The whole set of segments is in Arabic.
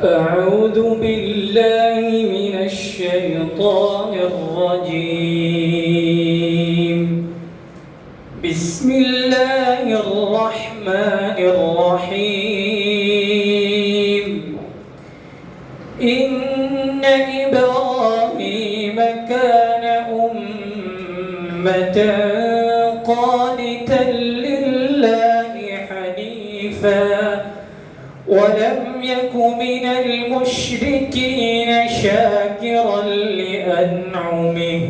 أعوذ بالله من الشيطان الرجيم. بسم الله الرحمن الرحيم. إن إبراهيم كان أمة قانتا لله حنيفا ولم يك من المشركين شاكرا لأنعمه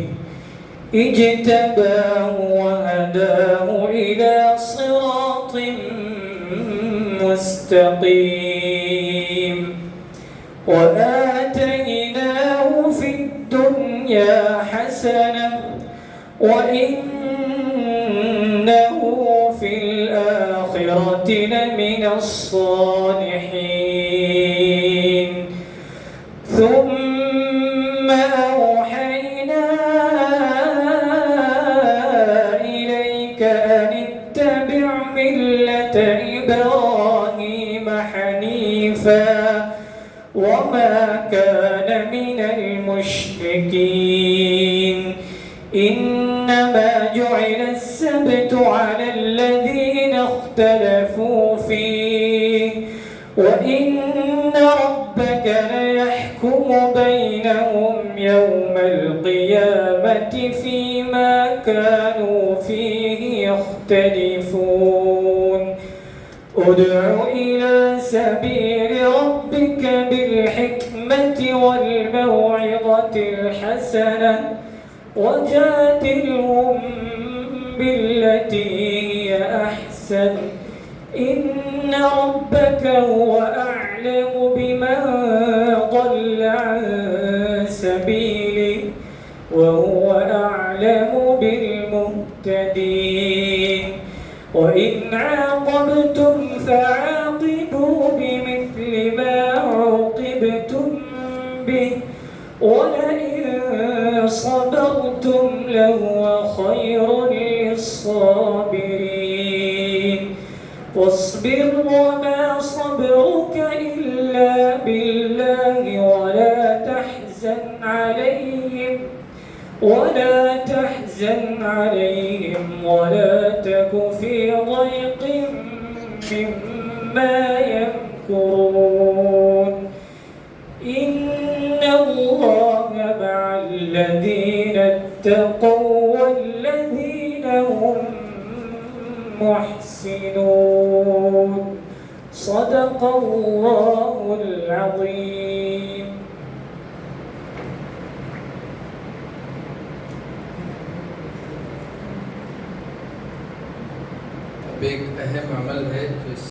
اجتباه وهداه إلى صراط مستقيم وآتيناه في الدنيا حسنة وإنه في الآخرة لمن الصالحين. ثم أوحينا إليك أن اتبع ملة إبراهيم حنيفا وما كان من المشركين. إنما جعل السبت على الذين اختلفوا فيه وإن ربك ليحكم بينهم يوم القيامة فيما كانوا فيه يختلفون. ادع إلى سبيل ربك بالحكمة والموعظة الحسنة وجادلهم بالتي هي أحسن إن ربك هو أعلم بمن ضل عن سبيله وهو أعلم بالمهتدين. وإن عاقبتم فعاقبوا بمثل ما عوقبتم به ولئن صبرتم لهو خير للصابرين. واصبر وما صبرك إلا بالله ولا تحزن عليهم ولا تك في ضيق مما يمكرون. إن الله مع الذين اتقوا والذين هم محسنون. صدق الله العظيم. अब एक अहम अमल है जो